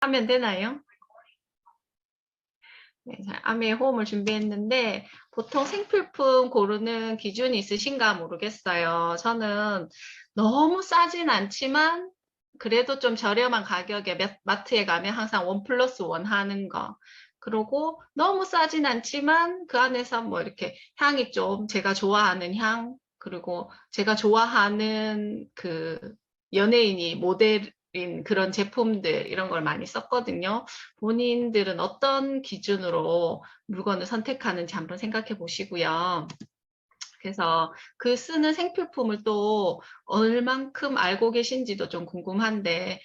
하면 되나요? 네, 자, 아메의 호흡을 준비했는데 보통 생필품 고르는 기준이 있으신가 모르겠어요. 저는 너무 싸진 않지만 그래도 좀 저렴한 가격에 마트에 가면 항상 1+1 하는 거. 그리고 너무 싸진 않지만 그 안에서 뭐 이렇게 향이 좀 제가 좋아하는 향, 그리고 제가 좋아하는 그 연예인이 모델인 그런 제품들 이런 걸 많이 썼거든요. 본인들은 어떤 기준으로 물건을 선택하는지 한번 생각해 보시고요. 그래서 그 쓰는 생필품을 또 얼만큼 알고 계신지도 좀 궁금한데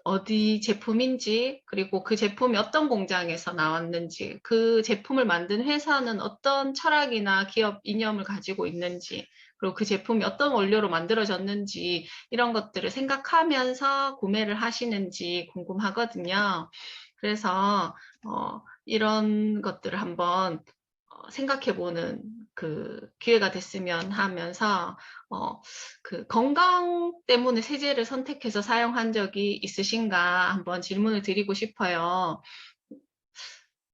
어디 제품인지, 그리고 그 제품이 어떤 공장에서 나왔는지, 그 제품을 만든 회사는 어떤 철학이나 기업 이념을 가지고 있는지, 그리고 그 제품이 어떤 원료로 만들어졌는지 이런 것들을 생각하면서 구매를 하시는지 궁금하거든요. 그래서 이런 것들을 한번 생각해보는 그 기회가 됐으면 하면서 그 건강 때문에 세제를 선택해서 사용한 적이 있으신가 한번 질문을 드리고 싶어요.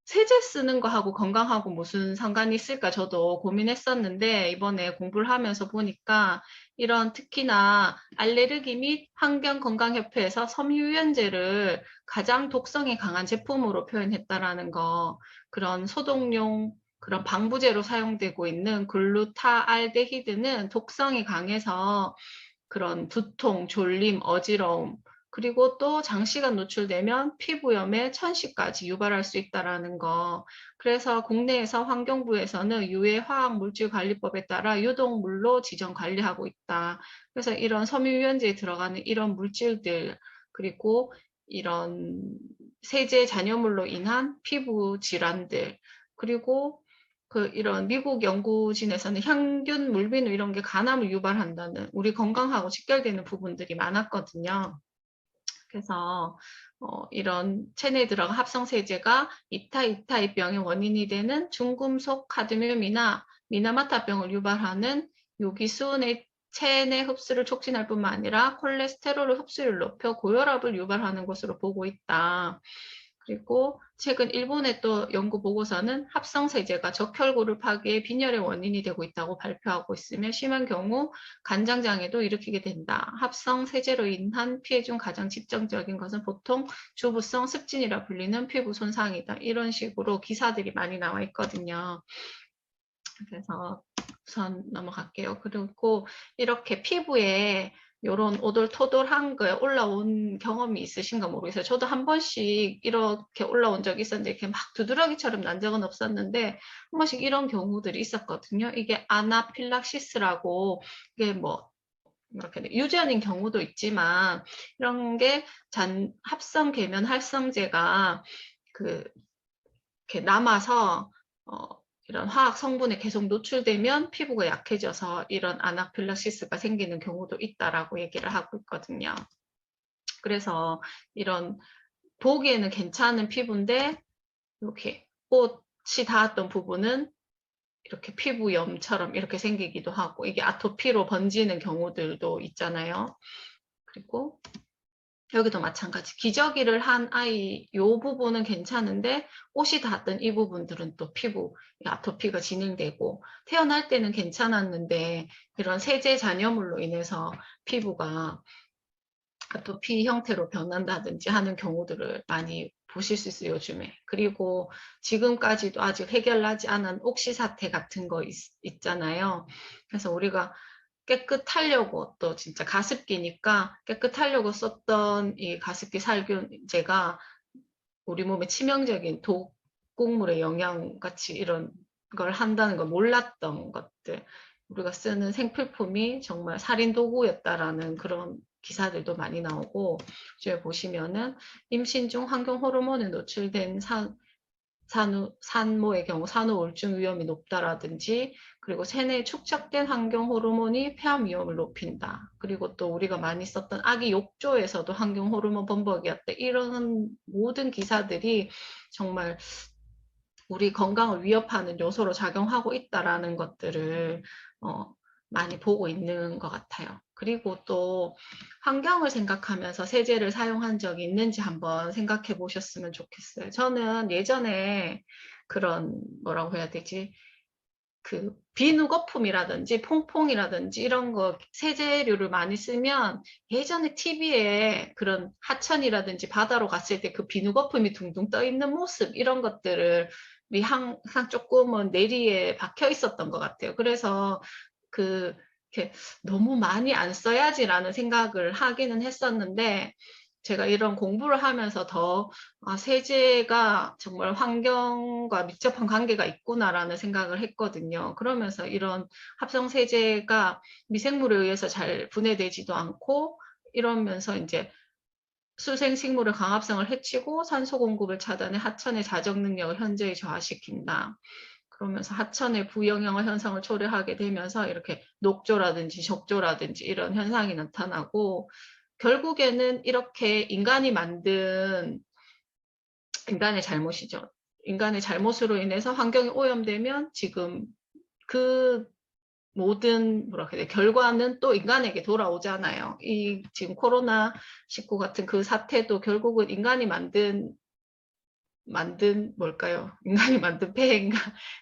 세제 쓰는 거하고 건강하고 무슨 상관이 있을까 저도 고민했었는데 이번에 공부를 하면서 보니까 이런 특히나 알레르기 및 환경건강협회에서 섬유유연제를 가장 독성이 강한 제품으로 표현했다라는 거, 그런 소독용 그런 방부제로 사용되고 있는 글루타알데히드는 독성이 강해서 그런 두통, 졸림, 어지러움, 그리고 또 장시간 노출되면 피부염에 천식까지 유발할 수 있다는 거. 그래서 국내에서 환경부에서는 유해화학물질관리법에 따라 유독물로 지정 관리하고 있다. 그래서 이런 섬유유연제에 들어가는 이런 물질들, 그리고 이런 세제 잔여물로 인한 피부 질환들, 그리고 이런 미국 연구진에서는 향균, 물비누 이런 게 간암을 유발한다는, 우리 건강하고 직결되는 부분들이 많았거든요. 그래서 이런 체내에 들어간 합성세제가 2타입병의 원인이 되는 중금속 카드뮴이나 미나마타병을 유발하는 요기수의 체내 흡수를 촉진할 뿐만 아니라 콜레스테롤의 흡수율을 높여 고혈압을 유발하는 것으로 보고 있다. 그리고 최근 일본의 또 연구 보고서는 합성세제가 적혈구를 파괴해 빈혈의 원인이 되고 있다고 발표하고 있으며 심한 경우 간장장애도 일으키게 된다. 합성세제로 인한 피해 중 가장 직접적인 것은 보통 주부성 습진이라 불리는 피부 손상이다. 이런 식으로 기사들이 많이 나와 있거든요. 그래서 우선 넘어갈게요. 그리고 이렇게 피부에 요런 오돌토돌한 거에 올라온 경험이 있으신가 모르겠어요. 저도 한 번씩 이렇게 올라온 적이 있었는데 이렇게 막 두드러기처럼 난 적은 없었는데 한 번씩 이런 경우들이 있었거든요. 이게 아나필락시스라고, 이게 뭐 이렇게 유전인 경우도 있지만 이런 게 합성 계면 활성제가 그 이렇게 남아서 이런 화학 성분에 계속 노출되면 피부가 약해져서 이런 아나필락시스가 생기는 경우도 있다라고 얘기를 하고 있거든요. 그래서 이런 보기에는 괜찮은 피부인데 이렇게 꽃이 닿았던 부분은 이렇게 피부염처럼 이렇게 생기기도 하고, 이게 아토피로 번지는 경우들도 있잖아요. 그리고 여기도 마찬가지. 기저귀를 한 아이 요 부분은 괜찮은데 옷이 닿았던 이 부분들은 또 피부 아토피가 진행되고, 태어날 때는 괜찮았는데 이런 세제 잔여물로 인해서 피부가 아토피 형태로 변한다든지 하는 경우들을 많이 보실 수 있어요, 요즘에. 그리고 지금까지도 아직 해결하지 않은 옥시 사태 같은 거 있잖아요. 그래서 우리가 깨끗하려고, 또 진짜 가습기니까 깨끗하려고 썼던 이 가습기 살균제가 우리 몸에 치명적인 독극물의 영양 같이 이런 걸 한다는 걸 몰랐던 것들, 우리가 쓰는 생필품이 정말 살인 도구였다라는 그런 기사들도 많이 나오고, 지금 보시면은 임신 중 환경 호르몬에 노출된 산모의 경우 산후 우울증 위험이 높다라든지, 그리고 체내에 축적된 환경 호르몬이 폐암 위험을 높인다. 그리고 또 우리가 많이 썼던 아기 욕조에서도 환경 호르몬 범벅이었다. 이런 모든 기사들이 정말 우리 건강을 위협하는 요소로 작용하고 있다라는 것들을 많이 보고 있는 것 같아요. 그리고 또 환경을 생각하면서 세제를 사용한 적이 있는지 한번 생각해 보셨으면 좋겠어요. 저는 예전에 그런 뭐라고 해야 되지? 그 비누 거품이라든지 퐁퐁이라든지 이런 거 세제류를 많이 쓰면 예전에 TV에 그런 하천이라든지 바다로 갔을 때 그 비누 거품이 둥둥 떠 있는 모습 이런 것들을 항상 조금은 내리에 박혀 있었던 것 같아요. 그래서 그 이렇게 '너무 많이 안 써야지.'라는 생각을 하기는 했었는데 제가 이런 공부를 하면서 더 '아 세제가 정말 환경과 밀접한 관계가 있구나.'라는 생각을 했거든요. 그러면서 이런 합성 세제가 미생물에 의해서 잘 분해되지도 않고 이러면서 인제 수생식물의 광합성을 해치고 산소 공급을 차단해 하천의 자정 능력을 현저히 저하시킨다. 그러면서 하천의 부영향 현상을 초래하게 되면서 이렇게 녹조라든지 적조라든지 이런 현상이 나타나고 결국에는 이렇게 인간의 잘못이죠. 인간의 잘못으로 인해서 환경이 오염되면 지금 그 모든 뭐라 그래야 돼 결과는 또 인간에게 돌아오잖아요. 이 지금 코로나19 같은 그 사태도 결국은 인간이 만든 뭘까요? 인간이 만든 폐해인가?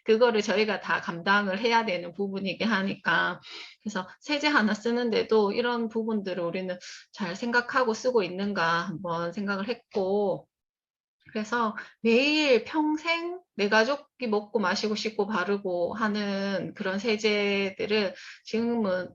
그거를 저희가 다 감당을 해야 되는 부분이긴 하니까. 그래서 세제 하나 쓰는데도 이런 부분들을 우리는 잘 생각하고 쓰고 있는가 한번 생각을 했고, 그래서 매일 평생 내 가족이 먹고 마시고 씻고 바르고 하는 그런 세제들을 지금은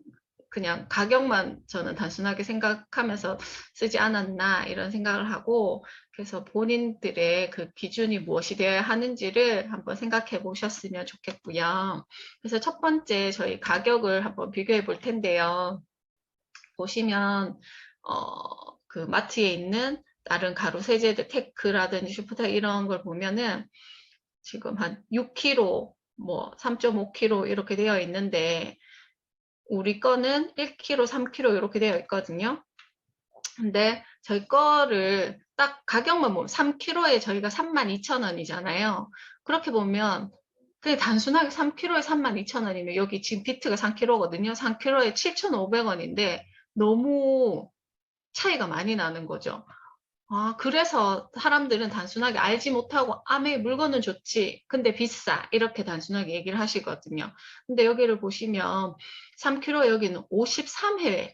그냥 가격만 저는 단순하게 생각하면서 쓰지 않았나 이런 생각을 하고, 그래서 본인들의 그 기준이 무엇이 되어야 하는지를 한번 생각해 보셨으면 좋겠고요. 그래서 첫 번째 저희 가격을 한번 비교해 볼 텐데요. 보시면 그 마트에 있는 다른 가루 세제들 테크라든지 슈퍼텍 이런 걸 보면은 지금 한 6kg, 뭐 3.5kg 이렇게 되어 있는데 우리 거는 1kg, 3kg 이렇게 되어 있거든요. 근데 저희 거를 딱 가격만 보면 3kg에 저희가 32,000원이잖아요. 그렇게 보면 그냥 단순하게 3kg에 32,000원이면 여기 지금 비트가 3kg거든요. 3kg에 7,500원인데 너무 차이가 많이 나는 거죠. 아, 그래서 사람들은 단순하게 알지 못하고 물건은 좋지. 근데 비싸. 이렇게 단순하게 얘기를 하시거든요. 근데 여기를 보시면 3kg 여기는 53회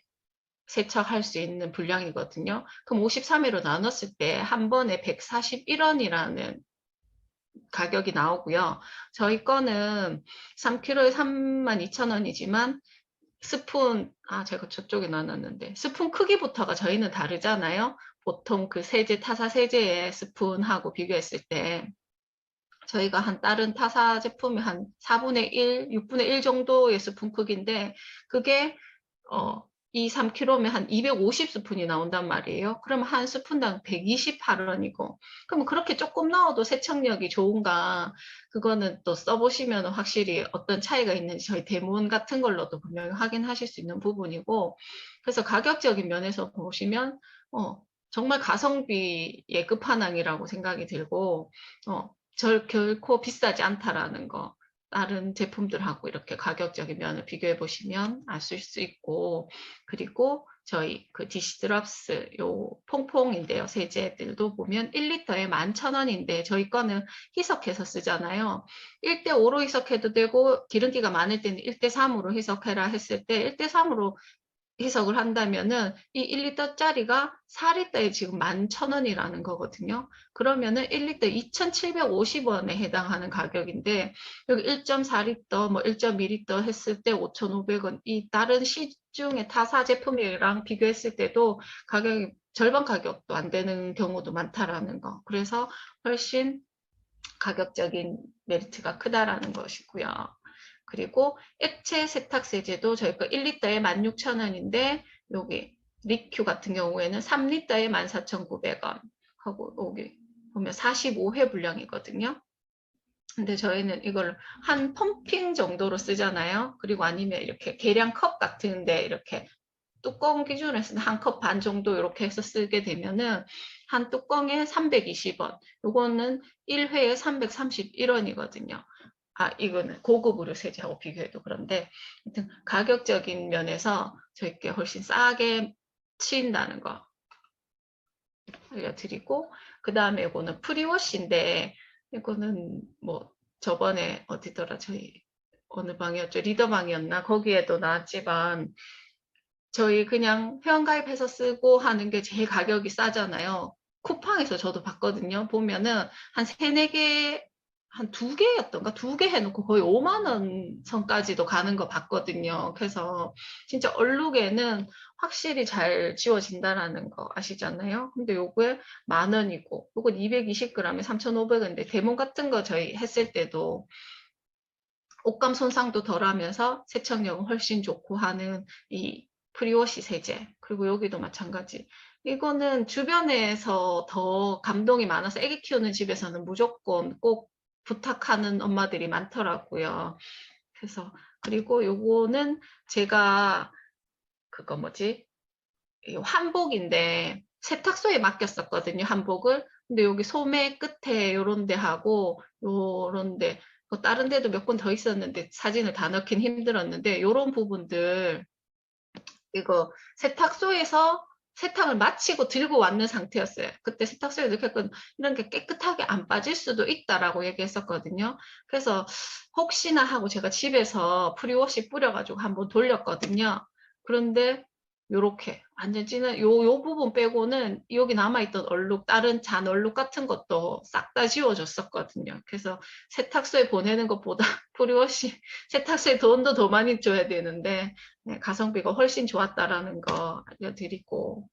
세척할 수 있는 분량이거든요. 그럼 53회로 나눴을 때 한 번에 141원이라는 가격이 나오고요. 저희 거는 3kg에 32,000원이지만 제가 저쪽에 나눴는데, 스푼 크기부터가 저희는 다르잖아요. 보통 그 타사 세제의 스푼하고 비교했을 때, 저희가 다른 타사 제품이 한 4분의 1, 6분의 1 정도의 스푼 크기인데, 그게, 이 3kg면 한 250 스푼이 나온단 말이에요. 그러면 한 스푼당 128원이고, 그럼 그렇게 조금 넣어도 세척력이 좋은가, 그거는 또 써보시면 확실히 어떤 차이가 있는지 저희 대문 같은 걸로도 분명히 확인하실 수 있는 부분이고, 그래서 가격적인 면에서 보시면, 정말 가성비의 끝판왕이라고 생각이 들고, 결코 비싸지 않다라는 거. 다른 제품들하고 이렇게 가격적인 면을 비교해 보시면 아실 수 있고, 그리고 저희 그 디시드럽스 요 퐁퐁인데요. 세제들도 보면 1리터에 11,000원인데 저희 거는 희석해서 쓰잖아요. 1대5로 희석해도 되고 기름기가 많을 때는 1대3으로 희석해라 했을 때 1대3으로 해석을 한다면은 이 1리터짜리가 4리터에 지금 11,000원이라는 거거든요. 그러면은 1리터 2,750원에 해당하는 가격인데 여기 1.4리터, 뭐 1.2리터 했을 때 5,500원. 이 다른 시중의 타사 제품이랑 비교했을 때도 가격이 절반 가격도 안 되는 경우도 많다라는 거. 그래서 훨씬 가격적인 메리트가 크다라는 것이고요. 그리고 액체 세탁세제도 저희가 1리터에 16,000원인데 여기 리큐 같은 경우에는 3리터에 14,900원 하고 여기 보면 45회 분량이거든요. 근데 저희는 이걸 한 펌핑 정도로 쓰잖아요. 그리고 아니면 이렇게 계량 컵 같은데 이렇게 뚜껑 기준에서는 한 컵 반 정도 이렇게 해서 쓰게 되면은 한 뚜껑에 320원. 요거는 1회에 331원이거든요. 이거는 고급 의류 세제하고 비교해도 그런데 하여튼 가격적인 면에서 저희께 훨씬 싸게 치인다는 거 알려드리고, 그 다음에 이거는 프리워시인데, 이거는 뭐 저번에 어디더라, 저희 어느 방이었죠, 리더방이었나, 거기에도 나왔지만 저희 그냥 회원가입해서 쓰고 하는 게 제일 가격이 싸잖아요. 쿠팡에서 저도 봤거든요. 보면은 한 3, 4개, 한 2개였던가? 2개 해놓고 거의 5만 원 선까지도 가는 거 봤거든요. 그래서 진짜 얼룩에는 확실히 잘 지워진다라는 거 아시잖아요. 근데 요게 10,000원이고, 요건 220g에 3,500원인데, 데몬 같은 거 저희 했을 때도 옷감 손상도 덜하면서 세척력은 훨씬 좋고 하는 이 프리워시 세제. 그리고 여기도 마찬가지. 이거는 주변에서 더 감동이 많아서 애기 키우는 집에서는 무조건 꼭 부탁하는 엄마들이 많더라고요. 그래서 그리고 요거는 제가 그거 뭐지? 한복인데 세탁소에 맡겼었거든요, 한복을. 근데 여기 소매 끝에 요런 데 하고 요런 데, 다른 데도 몇 군 더 있었는데 사진을 다 넣긴 힘들었는데, 요런 부분들 이거 세탁소에서 세탁을 마치고 들고 왔는 상태였어요. 그때 세탁소에 이렇게 이런 게 깨끗하게 안 빠질 수도 있다라고 얘기했었거든요. 그래서 혹시나 하고 제가 집에서 프리워시 뿌려가지고 한번 돌렸거든요. 그런데 요렇게 완전 진한 요 부분 빼고는 여기 남아있던 얼룩, 다른 잔 얼룩 같은 것도 싹 다 지워졌었거든요. 그래서 세탁소에 보내는 것보다 프리워시 세탁소에 돈도 더 많이 줘야 되는데 네, 가성비가 훨씬 좋았다라는 거 알려드리고,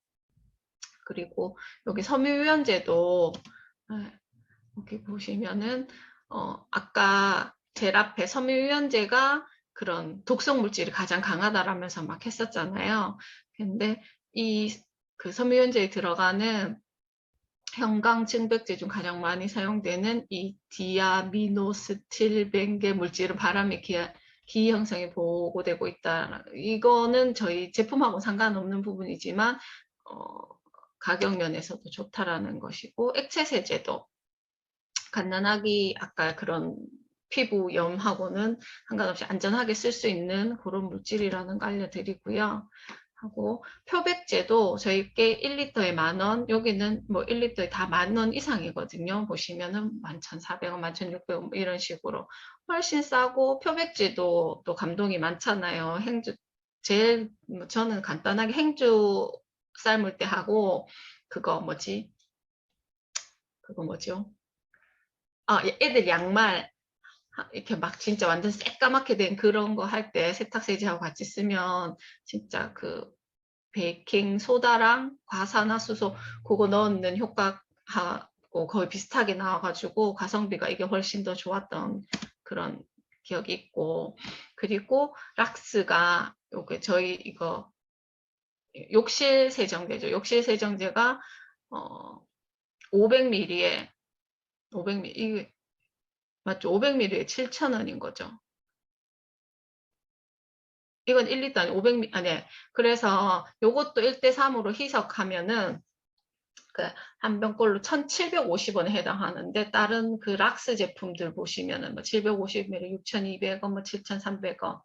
그리고 여기 섬유유연제도 여기 보시면은 아까 제일 앞에 섬유유연제가 그런 독성 물질이 가장 강하다라면서 막 했었잖아요. 근데 이 그 섬유유연제에 들어가는 형광 증백제 중 가장 많이 사용되는 이 디아미노스틸벤계 물질은 바람의 기희 형성이 보고되고 있다. 이거는 저희 제품하고 상관없는 부분이지만 가격 면에서도 좋다라는 것이고, 액체 세제도 갓난아기 아까 그런 피부염하고는 상관없이 안전하게 쓸 수 있는 그런 물질이라는 거 알려드리고요. 하고 표백제도 저희께 1리터에 10,000원, 여기는 뭐 1리터에 다 10,000원 이상이거든요. 보시면은 11,400원, 11,600원 이런 식으로 훨씬 싸고, 표백제도 또 감동이 많잖아요. 행주 제일 저는 간단하게 행주 삶을 때 하고 그거 뭐죠? 애들 양말 이렇게 막 진짜 완전 새까맣게 된 그런 거 할 때 세탁세제하고 같이 쓰면 진짜 그 베이킹 소다랑 과산화수소 그거 넣는 효과하고 거의 비슷하게 나와가지고 가성비가 이게 훨씬 더 좋았던 그런 기억이 있고, 그리고 락스가 요게 저희 이거 욕실 세정제죠. 욕실 세정제가 500ml에 500ml 이게 맞죠? 500ml에 7,000원인 거죠. 이건 1리터 아니 500ml 아니, 그래서 요것도 1대3으로 희석하면은 그 한 병꼴로 1,750원에 해당하는데, 다른 그 락스 제품들 보시면은 뭐 750ml 6,200원, 뭐 7,300원,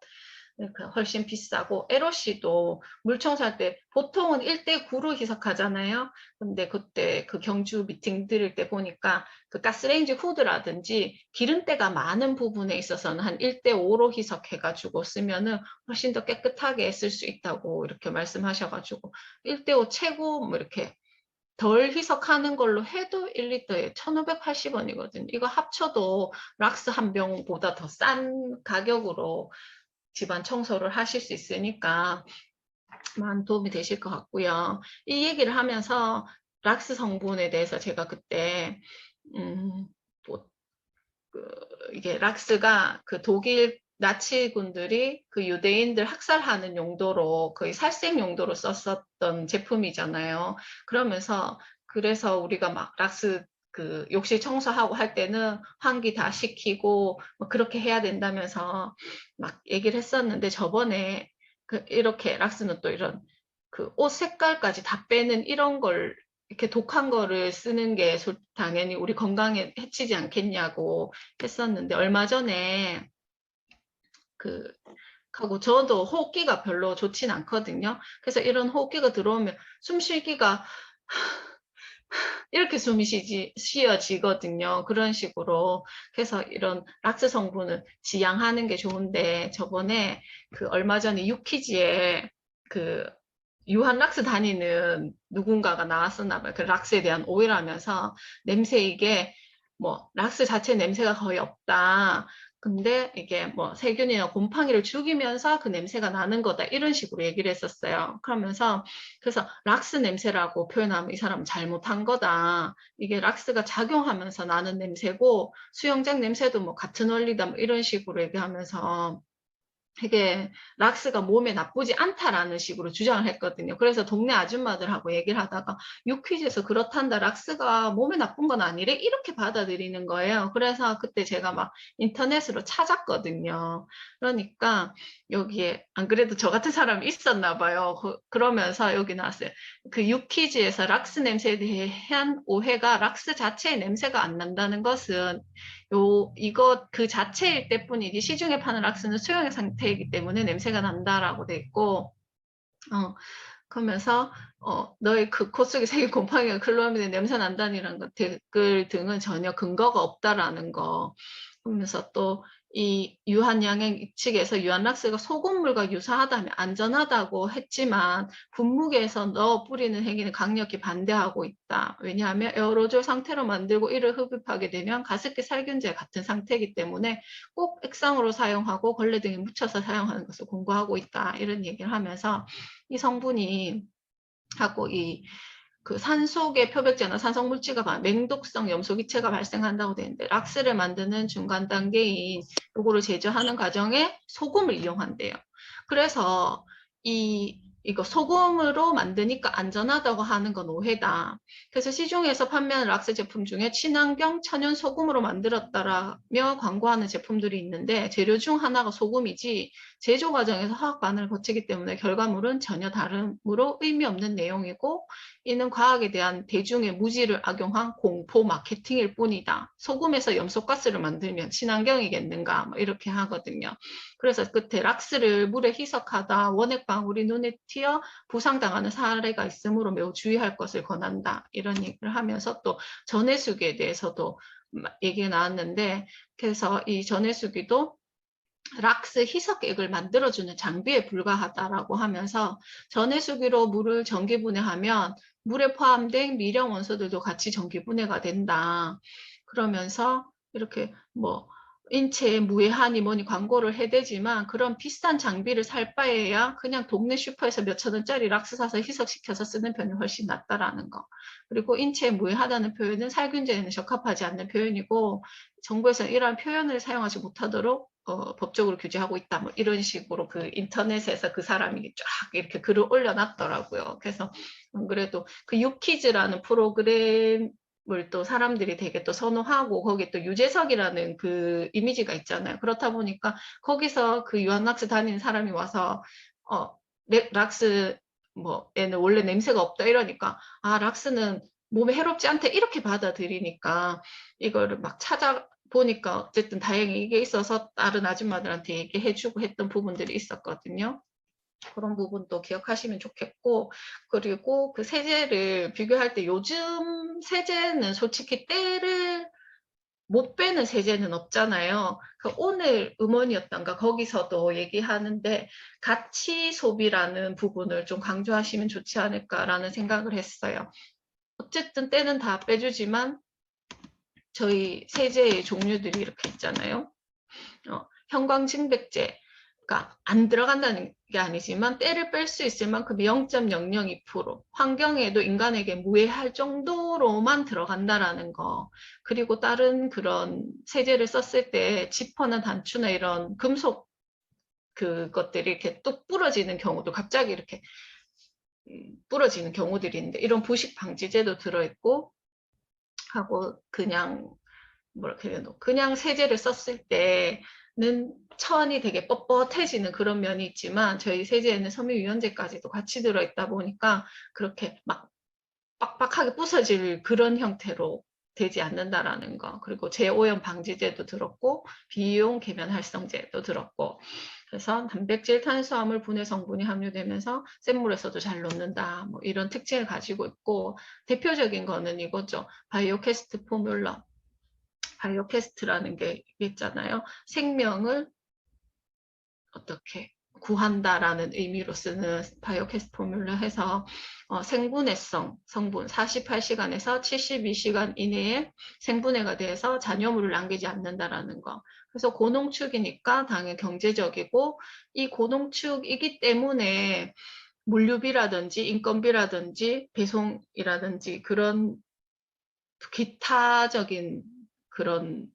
훨씬 비싸고, 에로시도 물 청소할 때 보통은 1대9로 희석하잖아요. 근데 그때 그 경주 미팅 드릴 때 보니까 그 가스레인지 후드라든지 기름때가 많은 부분에 있어서는 한 1대5로 희석해가지고 쓰면은 훨씬 더 깨끗하게 쓸 수 있다고 이렇게 말씀하셔가지고, 1대5 최고 뭐 이렇게 덜 희석하는 걸로 해도 1리터에 1,580원이거든요. 이거 합쳐도 락스 한 병보다 더 싼 가격으로 집안 청소를 하실 수 있으니까 많은 도움이 되실 것 같고요. 이 얘기를 하면서 락스 성분에 대해서 제가 그때 뭐 이게 락스가 그 독일 나치군들이 그 유대인들 학살하는 용도로 거의 살생 용도로 썼었던 제품이잖아요. 그래서 우리가 막 락스 그 욕실 청소하고 할 때는 환기 다 시키고 뭐 그렇게 해야 된다면서 막 얘기를 했었는데, 저번에 이렇게 락스는 또 이런 그 옷 색깔까지 다 빼는 이런 걸 이렇게 독한 거를 쓰는 게 당연히 우리 건강에 해치지 않겠냐고 했었는데, 얼마 전에 하고 저도 호흡기가 별로 좋진 않거든요. 그래서 이런 호흡기가 들어오면 숨쉬기가 이렇게 숨이 쉬어지거든요. 그런 식으로. 그래서 이런 락스 성분을 지양하는 게 좋은데, 저번에 얼마 전에 유퀴즈에 유한 락스 다니는 누군가가 나왔었나 봐요. 그 락스에 대한 오해를 하면서 냄새 이게 뭐 락스 자체 냄새가 거의 없다. 근데 이게 뭐 세균이나 곰팡이를 죽이면서 그 냄새가 나는 거다. 이런 식으로 얘기를 했었어요. 그래서 락스 냄새라고 표현하면 이 사람은 잘못한 거다. 이게 락스가 작용하면서 나는 냄새고 수영장 냄새도 뭐 같은 원리다. 뭐 이런 식으로 얘기하면서 되게 락스가 몸에 나쁘지 않다라는 식으로 주장을 했거든요. 그래서 동네 아줌마들하고 얘기를 하다가 유퀴즈에서 그렇단다. 락스가 몸에 나쁜 건 아니래. 이렇게 받아들이는 거예요. 그래서 그때 제가 막 인터넷으로 찾았거든요. 그러니까 여기에 안 그래도 저 같은 사람이 있었나 봐요. 그러면서 여기 나왔어요. 그 유퀴즈에서 락스 냄새에 대한 오해가 락스 자체의 냄새가 안 난다는 것은 이거 그 자체일 때뿐이지 시중에 파는 락스는 수용액 상태이기 때문에 냄새가 난다라고 돼 있고, 그러면서 너의 그 코 속에 생긴 곰팡이가 클로아민의 냄새 난다는 것 댓글 등은 전혀 근거가 없다라는 거. 그러면서 또 이 유한양행 측에서 유한락스가 소금물과 유사하다면 안전하다고 했지만 분무기에서 넣어 뿌리는 행위는 강력히 반대하고 있다. 왜냐하면 에어로졸 상태로 만들고 이를 흡입하게 되면 가습기 살균제 같은 상태이기 때문에 꼭 액상으로 사용하고 걸레 등에 묻혀서 사용하는 것을 권고하고 있다. 이런 얘기를 하면서 이 성분이 하고 산속의 표백제나 산성물질과 맹독성 염소기체가 발생한다고 되는데, 락스를 만드는 중간 단계인 요거를 제조하는 과정에 소금을 이용한대요. 그래서 이거 소금으로 만드니까 안전하다고 하는 건 오해다. 그래서 시중에서 판매하는 락스 제품 중에 친환경 천연 소금으로 만들었다라며 광고하는 제품들이 있는데, 재료 중 하나가 소금이지 제조 과정에서 화학 반응을 거치기 때문에 결과물은 전혀 다르므로 의미 없는 내용이고, 이는 과학에 대한 대중의 무지를 악용한 공포 마케팅일 뿐이다. 소금에서 염소가스를 만들면 친환경이겠는가? 뭐 이렇게 하거든요. 그래서 끝에 락스를 물에 희석하다 원액 방울이 눈에 튀어 부상당하는 사례가 있으므로 매우 주의할 것을 권한다. 이런 얘기를 하면서 또 전해수기에 대해서도 얘기가 나왔는데, 그래서 이 전해수기도 락스 희석액을 만들어주는 장비에 불과하다라고 하면서 전해수기로 물을 전기분해하면 물에 포함된 미령 원소들도 같이 전기분해가 된다. 그러면서 이렇게 뭐 인체에 무해하니 뭐니 광고를 해대지만 그런 비싼 장비를 살 바에야 그냥 동네 슈퍼에서 몇천 원짜리 락스 사서 희석시켜서 쓰는 편이 훨씬 낫다라는 거. 그리고 인체에 무해하다는 표현은 살균제에는 적합하지 않는 표현이고, 정부에서는 이러한 표현을 사용하지 못하도록 법적으로 규제하고 있다. 뭐 이런 식으로 그 인터넷에서 그 사람이 쫙 이렇게 글을 올려놨더라고요. 그래서 그래도 그 유퀴즈라는 프로그램을 또 사람들이 되게 또 선호하고, 거기에 또 유재석이라는 그 이미지가 있잖아요. 그렇다 보니까 거기서 그 유한락스 다니는 사람이 와서 락스 뭐 얘는 원래 냄새가 없다 이러니까 락스는 몸에 해롭지 않다 이렇게 받아들이니까 이거를 막 찾아보니까 어쨌든 다행히 이게 있어서 다른 아줌마들한테 얘기해주고 했던 부분들이 있었거든요. 그런 부분도 기억하시면 좋겠고, 그리고 그 세제를 비교할 때 요즘 세제는 솔직히 때를 못 빼는 세제는 없잖아요. 오늘 음원이었던가 거기서도 얘기하는데 가치 소비라는 부분을 좀 강조하시면 좋지 않을까라는 생각을 했어요. 어쨌든 때는 다 빼주지만 저희 세제의 종류들이 이렇게 있잖아요. 형광증백제가 안 들어간다는 게 아니지만 때를 뺄 수 있을 만큼 0.002% 환경에도 인간에게 무해할 정도로만 들어간다라는 거. 그리고 다른 그런 세제를 썼을 때 지퍼나 단추나 이런 금속 그것들이 이렇게 뚝 부러지는 경우도 갑자기 이렇게 부러지는 경우들이 있는데, 이런 부식 방지제도 들어있고 하고, 그냥 세제를 썼을 때는 천이 되게 뻣뻣해지는 그런 면이 있지만 저희 세제에는 섬유유연제까지도 같이 들어있다 보니까 그렇게 막 빡빡하게 부서질 그런 형태로 되지 않는다라는 거. 그리고 재오염 방지제도 들었고 비이용 계면 활성제도 들었고, 그래서 단백질, 탄수화물, 분해 성분이 함유되면서 센 물에서도 잘 녹는다. 뭐 이런 특징을 가지고 있고, 대표적인 거는 이거죠. 바이오캐스트 포뮬러. 바이오캐스트라는 게 있잖아요. 생명을 어떻게 구한다라는 의미로 쓰는 바이오캐스트 포뮬러 해서 생분해성 성분 48시간에서 72시간 이내에 생분해가 돼서 잔여물을 남기지 않는다라는 거. 그래서 고농축이니까 당연히 경제적이고, 이 고농축이기 때문에 물류비라든지 인건비라든지 배송이라든지 그런 기타적인 그런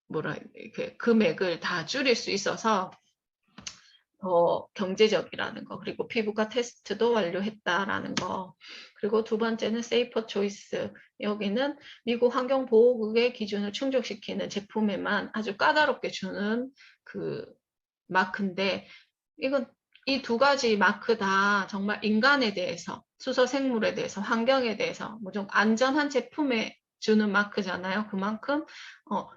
뭐라 이렇게 금액을 다 줄일 수 있어서 더 경제적이라는 거, 그리고 피부과 테스트도 완료했다라는 거, 그리고 두 번째는 세이퍼 초이스. 여기는 미국 환경보호국의 기준을 충족시키는 제품에만 아주 까다롭게 주는 그 마크인데, 이건 이 두 가지 마크 다 정말 인간에 대해서, 수소 생물에 대해서, 환경에 대해서 무조건 안전한 제품에 주는 마크잖아요. 그만큼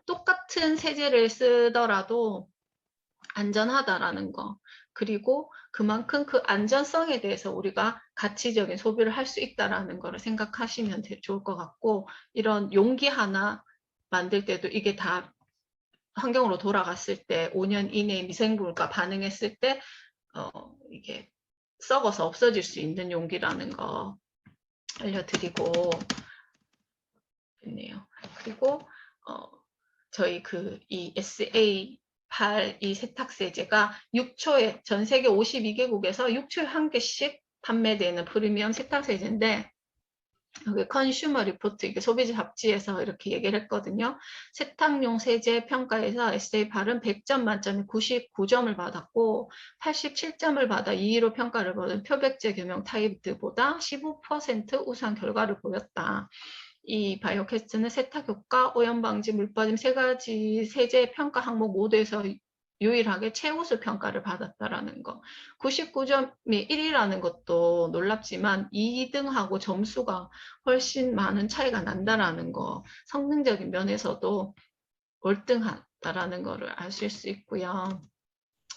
똑같은 세제를 쓰더라도 안전하다라는 거, 그리고 그만큼 그 안전성에 대해서 우리가 가치적인 소비를 할 수 있다라는 거를 생각하시면 좋을 것 같고, 이런 용기 하나 만들 때도 이게 다 환경으로 돌아갔을 때 5년 이내에 미생물과 반응했을 때 이게 썩어서 없어질 수 있는 용기라는 거 알려드리고 있네요. 그리고 저희 이 SA8 이 세탁세제가 6초에 전 세계 52개국에서 6초에 한 개씩 판매되는 프리미엄 세탁세제인데, 여기 컨슈머 리포트, 이게 소비자 잡지에서 이렇게 얘기를 했거든요. 세탁용 세제 평가에서 SA8은 100점 만점에 99점을 받았고 87점을 받아 2위로 평가를 받은 표백제 겸용 타입들보다 15% 우수한 결과를 보였다. 이 바이오캐스트는 세탁 효과, 오염 방지, 물 빠짐 세 가지 세제 평가 항목 모두에서 유일하게 최우수 평가를 받았다라는 거. 99점이 1위라는 것도 놀랍지만 2등하고 점수가 훨씬 많은 차이가 난다라는 거. 성능적인 면에서도 월등하다라는 거를 아실 수 있고요.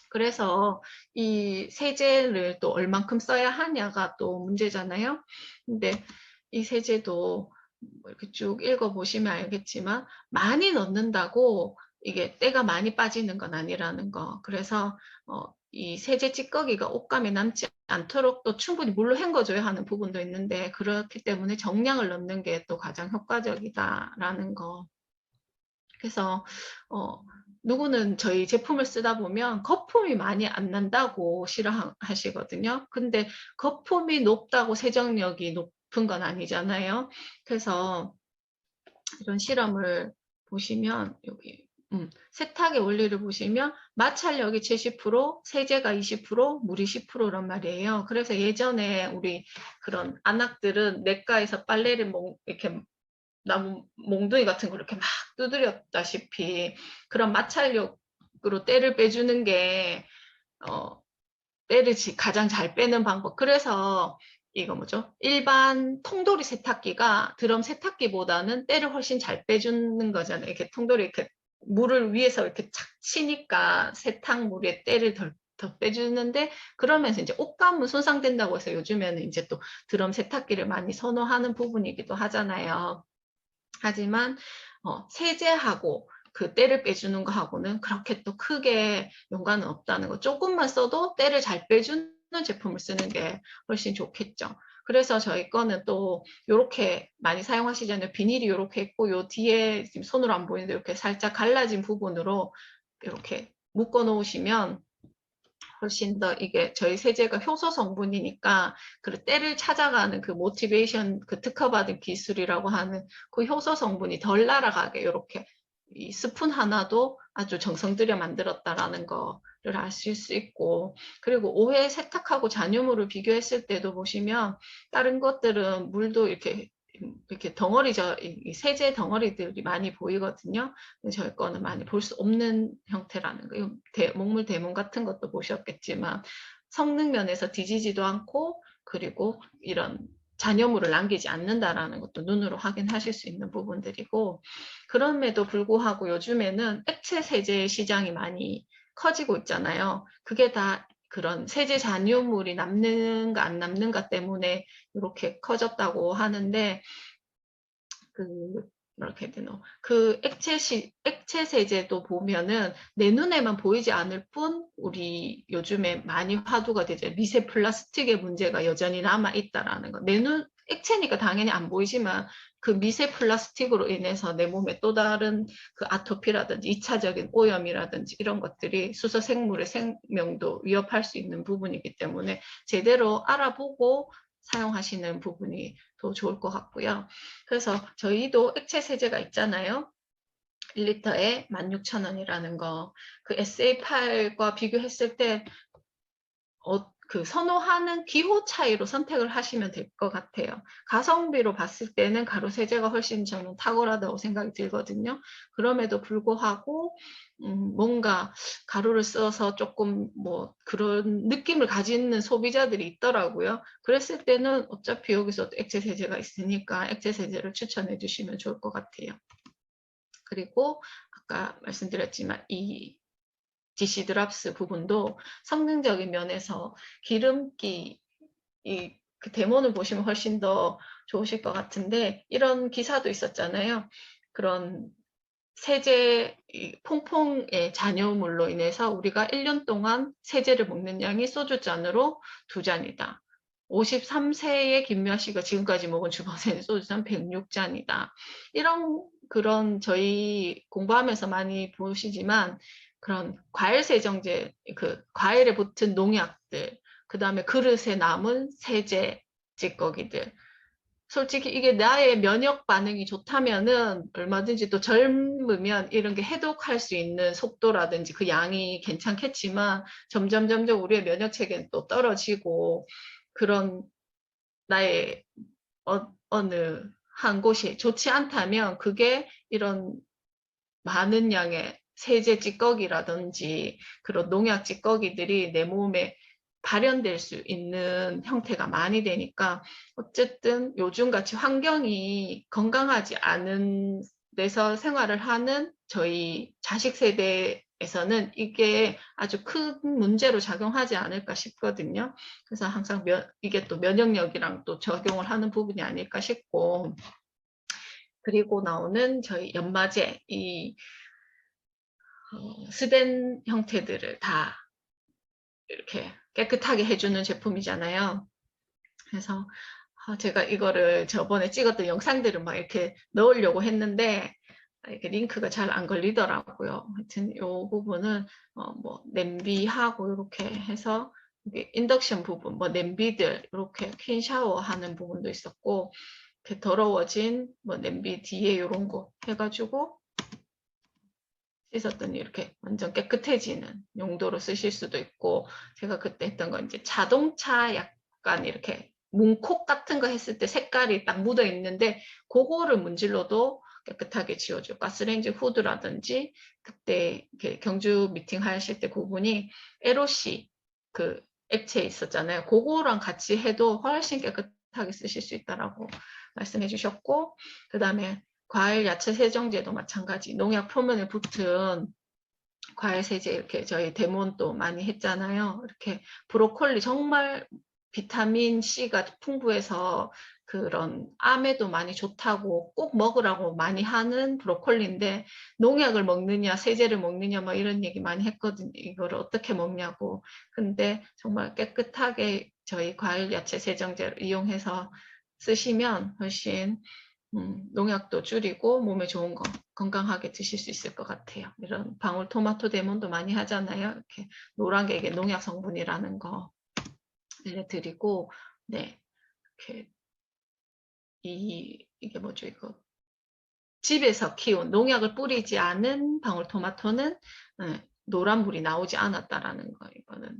그래서 이 세제를 또 얼만큼 써야 하냐가 또 문제잖아요. 근데 이 세제도 이렇게 쭉 읽어보시면 알겠지만 많이 넣는다고 이게 때가 많이 빠지는 건 아니라는 거. 그래서 이 세제 찌꺼기가 옷감에 남지 않도록 또 충분히 물로 헹궈줘야 하는 부분도 있는데, 그렇기 때문에 정량을 넣는 게 또 가장 효과적이다라는 거. 그래서 누구는 저희 제품을 쓰다 보면 거품이 많이 안 난다고 싫어하시거든요. 근데 거품이 높다고 세정력이 높은 건 아니잖아요. 그래서 이런 실험을 보시면 여기 세탁의 원리를 보시면 마찰력이 70%, 세제가 20%, 물이 10%란 말이에요. 그래서 예전에 우리 그런 안악들은 냇가에서 빨래를 이렇게 나무 몽둥이 같은 걸 이렇게 막 두드렸다시피 그런 마찰력으로 때를 빼주는 게 때를 가장 잘 빼는 방법. 그래서 이거 뭐죠? 일반 통돌이 세탁기가 드럼 세탁기보다는 때를 훨씬 잘 빼주는 거잖아요. 이렇게 통돌이 이렇게 물을 위에서 이렇게 착 치니까 세탁물에 때를 더 빼주는데, 그러면서 이제 옷감은 손상된다고 해서 요즘에는 이제 또 드럼 세탁기를 많이 선호하는 부분이기도 하잖아요. 하지만 세제하고 그 때를 빼주는 거하고는 그렇게 또 크게 연관은 없다는 거. 조금만 써도 때를 잘 빼주는 제품을 쓰는 게 훨씬 좋겠죠. 그래서 저희 거는 또 이렇게 많이 사용하시잖아요. 비닐이 이렇게 있고 요 뒤에 지금 손으로 안 보이는데 이렇게 살짝 갈라진 부분으로 이렇게 묶어 놓으시면 훨씬 더 이게 저희 세제가 효소 성분이니까 그 때를 찾아가는 그 모티베이션, 그 특허받은 기술이라고 하는 그 효소 성분이 덜 날아가게 이렇게 이 스푼 하나도 아주 정성 들여 만들었다라는 거를 아실 수 있고, 그리고 오해 세탁하고 잔유물을 비교했을 때도 보시면 다른 것들은 물도 이렇게 덩어리, 이 세제 덩어리들이 많이 보이거든요. 저희 거는 많이 볼 수 없는 형태라는 거. 목물 대문 같은 것도 보셨겠지만 성능 면에서 뒤지지도 않고, 그리고 이런 잔여물을 남기지 않는다라는 것도 눈으로 확인하실 수 있는 부분들이고, 그럼에도 불구하고 요즘에는 액체 세제 시장이 많이 커지고 있잖아요. 그게 다 그런 세제 잔여물이 남는가 안 남는가 때문에 이렇게 커졌다고 하는데, 이렇게 되노. 액체 세제도 보면은 내 눈에만 보이지 않을 뿐, 우리 요즘에 많이 화두가 되죠. 미세 플라스틱의 문제가 여전히 남아 있다라는 거. 액체니까 당연히 안 보이지만 그 미세 플라스틱으로 인해서 내 몸에 또 다른 그 아토피라든지 2차적인 오염이라든지 이런 것들이 수소 생물의 생명도 위협할 수 있는 부분이기 때문에 제대로 알아보고 사용하시는 부분이 더 좋을 것 같고요. 그래서 저희도 액체 세제가 있잖아요. 1리터에 16,000원이라는 거. 그 SA8과 비교했을 때 그 선호하는 기호 차이로 선택을 하시면 될 것 같아요. 가성비로 봤을 때는 가루 세제가 훨씬 저는 탁월하다고 생각이 들거든요. 그럼에도 불구하고 뭔가 가루를 써서 조금 뭐 그런 느낌을 가지는 소비자들이 있더라고요. 그랬을 때는 어차피 여기서 액체 세제가 있으니까 액체 세제를 추천해 주시면 좋을 것 같아요. 그리고 아까 말씀드렸지만 이 DC 드랍스 부분도 성능적인 면에서 기름기 그 데모는 보시면 훨씬 더 좋으실 것 같은데, 이런 기사도 있었잖아요. 그런 세제 퐁퐁의 잔여물로 인해서 우리가 1년 동안 세제를 먹는 양이 소주잔으로 2잔이다. 53세의 김미아 씨가 지금까지 먹은 주방생 소주잔 106잔이다. 이런 그런 저희 공부하면서 많이 보시지만 그런 과일 세정제, 그 과일에 붙은 농약들, 그 다음에 그릇에 남은 세제 찌꺼기들. 솔직히 이게 나의 면역 반응이 좋다면은 얼마든지 또 젊으면 이런 게 해독할 수 있는 속도라든지 그 양이 괜찮겠지만 점점 우리의 면역 체계는 또 떨어지고 그런 나의 어느 한 곳이 좋지 않다면 그게 이런 많은 양의 세제 찌꺼기라든지 그런 농약 찌꺼기들이 내 몸에 발현될 수 있는 형태가 많이 되니까 어쨌든 요즘같이 환경이 건강하지 않은 데서 생활을 하는 저희 자식 세대에서는 이게 아주 큰 문제로 작용하지 않을까 싶거든요. 그래서 항상 이게 또 면역력이랑 또 적용을 하는 부분이 아닐까 싶고, 그리고 나오는 저희 연마제, 이 스덴 형태들을 다 이렇게 깨끗하게 해주는 제품이잖아요. 그래서 제가 이거를 저번에 찍었던 영상들을 막 이렇게 넣으려고 했는데 이렇게 링크가 잘 안 걸리더라고요. 하여튼 이 부분은 뭐 냄비하고 이렇게 해서 인덕션 부분, 뭐 냄비들 이렇게 퀸 샤워하는 부분도 있었고, 이렇게 더러워진 뭐 냄비 뒤에 이런 거 해가지고 씻었더니 이렇게 완전 깨끗해지는 용도로 쓰실 수도 있고, 제가 그때 했던 건 이제 자동차 약간 이렇게 문콕 같은 거 했을 때 색깔이 딱 묻어 있는데 그거를 문질러도 깨끗하게 지워줘. 가스레인지 후드라든지 그때 경주 미팅 하실 때 그분이 LOC 그 액체 있었잖아요. 그거랑 같이 해도 훨씬 깨끗하게 쓰실 수 있다라고 말씀해 주셨고, 그 다음에 과일 야채 세정제도 마찬가지. 농약 표면에 붙은 과일 세제 이렇게 저희 데몬도 많이 했잖아요. 이렇게 브로콜리 정말 비타민 C가 풍부해서 그런 암에도 많이 좋다고 꼭 먹으라고 많이 하는 브로콜리인데, 농약을 먹느냐 세제를 먹느냐 뭐 이런 얘기 많이 했거든요. 이거를 어떻게 먹냐고. 근데 정말 깨끗하게 저희 과일 야채 세정제를 이용해서 쓰시면 훨씬 농약도 줄이고 몸에 좋은 거 건강하게 드실 수 있을 것 같아요. 이런 방울토마토 데몬도 많이 하잖아요. 이렇게 노란 게 이게 농약 성분이라는 거 알려드리고, 네, 이렇게 이게 뭐죠 이거, 집에서 키운 농약을 뿌리지 않은 방울토마토는 노란 물이 나오지 않았다라는 거, 이거는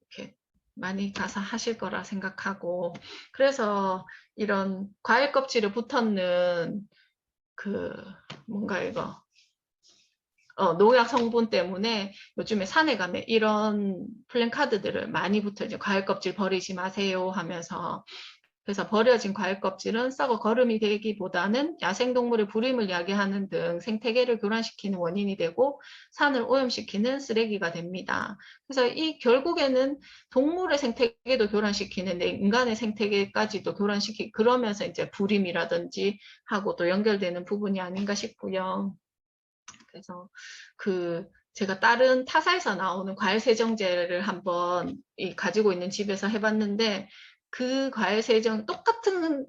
이렇게 많이 가서 하실 거라 생각하고, 그래서 이런 과일 껍질에 붙었는 그 뭔가 이거 농약 성분 때문에 요즘에 산에 가면 이런 플랜카드들을 많이 붙어, 이제 과일 껍질 버리지 마세요 하면서 그래서 버려진 과일 껍질은 썩어 거름이 되기보다는 야생동물의 불임을 야기하는 등 생태계를 교란시키는 원인이 되고 산을 오염시키는 쓰레기가 됩니다. 그래서 이 결국에는 동물의 생태계도 교란시키는데 인간의 생태계까지도 교란시키 그러면서 이제 불임이라든지 하고 또 연결되는 부분이 아닌가 싶고요. 그래서 제가 다른 타사에서 나오는 과일 세정제를 한번 가지고 있는 집에서 해봤는데 그 과일 세정 똑같은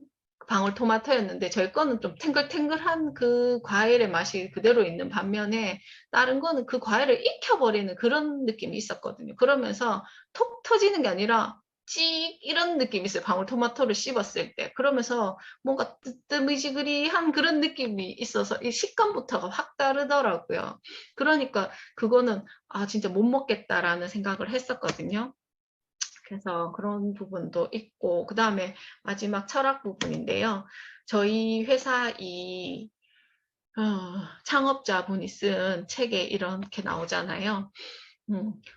방울토마토였는데 저희 거는 좀 탱글탱글한 그 과일의 맛이 그대로 있는 반면에 다른 거는 그 과일을 익혀버리는 그런 느낌이 있었거든요. 그러면서 톡 터지는 게 아니라 찍 이런 느낌이 있어요. 방울토마토를 씹었을 때. 그러면서 뭔가 뜨뜨미지그리한 그런 느낌이 있어서 이 식감부터가 확 다르더라고요. 그러니까 그거는 진짜 못 먹겠다라는 생각을 했었거든요. 그래서 그런 부분도 있고 그 다음에 마지막 철학 부분인데요. 저희 회사 창업자분이 쓴 책에 이렇게 나오잖아요.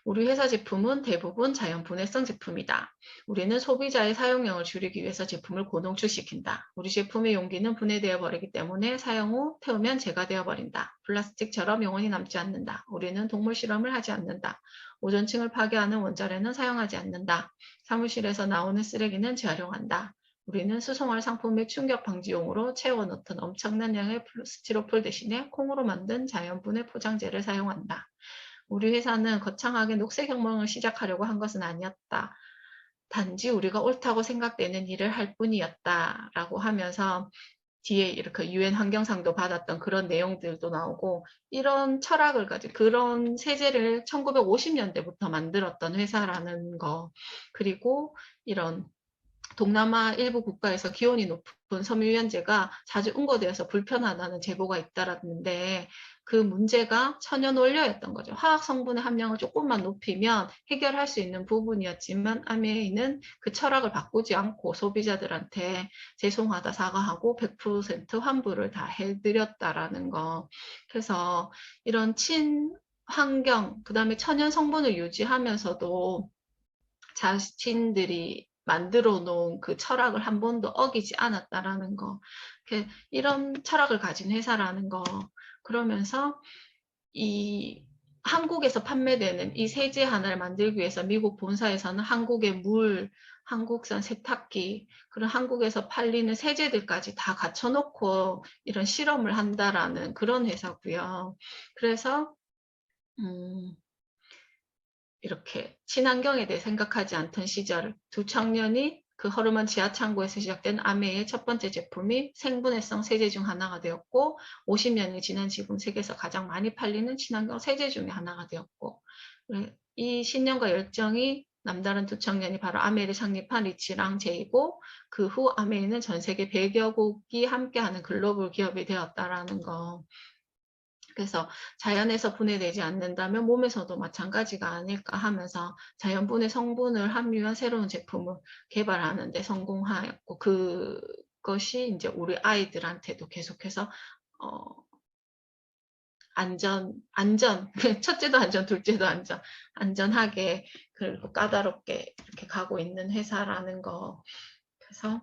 우리 회사 제품은 대부분 자연 분해성 제품이다. 우리는 소비자의 사용량을 줄이기 위해서 제품을 고농축시킨다. 우리 제품의 용기는 분해되어 버리기 때문에 사용 후 태우면 재가 되어 버린다. 플라스틱처럼 영원히 남지 않는다. 우리는 동물 실험을 하지 않는다. 오존층을 파괴하는 원자재는 사용하지 않는다. 사무실에서 나오는 쓰레기는 재활용한다. 우리는 수송할 상품의 충격 방지용으로 채워넣던 엄청난 양의 스티로폴 대신에 콩으로 만든 자연 분해 포장재를 사용한다. 우리 회사는 거창하게 녹색혁명을 시작하려고 한 것은 아니었다. 단지 우리가 옳다고 생각되는 일을 할 뿐이었다라고 하면서 뒤에 이렇게 유엔 환경상도 받았던 그런 내용들도 나오고 이런 철학을 가지고 그런 세제를 1950년대부터 만들었던 회사라는 거 그리고 이런 동남아 일부 국가에서 기온이 높은 섬유유연제가 자주 응고되어서 불편하다는 제보가 잇따랐는데 그 문제가 천연 원료였던 거죠. 화학 성분의 함량을 조금만 높이면 해결할 수 있는 부분이었지만 아메이는 그 철학을 바꾸지 않고 소비자들한테 죄송하다 사과하고 100% 환불을 다 해드렸다라는 거. 그래서 이런 친환경, 그 다음에 천연 성분을 유지하면서도 자신들이 만들어 놓은 그 철학을 한 번도 어기지 않았다라는 거. 이런 철학을 가진 회사라는 거. 그러면서 이 한국에서 판매되는 이 세제 하나를 만들기 위해서 미국 본사에서는 한국의 물, 한국산 세탁기, 그런 한국에서 팔리는 세제들까지 다 갖춰놓고 이런 실험을 한다라는 그런 회사고요. 그래서 이렇게 친환경에 대해 생각하지 않던 시절 두 청년이 그 허름한 지하창고에서 시작된 아메의 첫 번째 제품이 생분해성 세제 중 하나가 되었고 50년이 지난 지금 세계에서 가장 많이 팔리는 친환경 세제 중에 하나가 되었고 이 신념과 열정이 남다른 두 청년이 바로 아메를 창립한 리치랑 제이고 그 후 아메이는 전 세계 100여 국이 함께하는 글로벌 기업이 되었다라는 거. 그래서 자연에서 분해되지 않는다면 몸에서도 마찬가지가 아닐까 하면서 자연분해 성분을 함유한 새로운 제품을 개발하는 데 성공하였고 그것이 이제 우리 아이들한테도 계속해서 첫째도 안전, 둘째도 안전하게 그리고 까다롭게 이렇게 가고 있는 회사라는 거. 그래서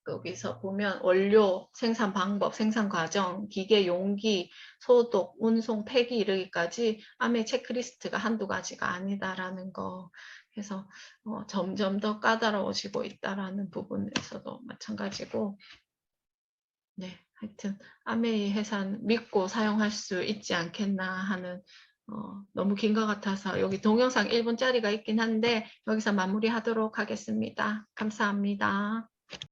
여기서 보면 원료, 생산 방법, 생산 과정, 기계 용기, 소독, 운송, 폐기 이르기까지 아메 체크리스트가 한두 가지가 아니다라는 거. 그래서 점점 더 까다로워지고 있다라는 부분에서도 마찬가지고 네, 하여튼 아메이 회사는 믿고 사용할 수 있지 않겠나 하는 너무 긴 것 같아서 여기 동영상 1분짜리가 있긴 한데 여기서 마무리하도록 하겠습니다. 감사합니다.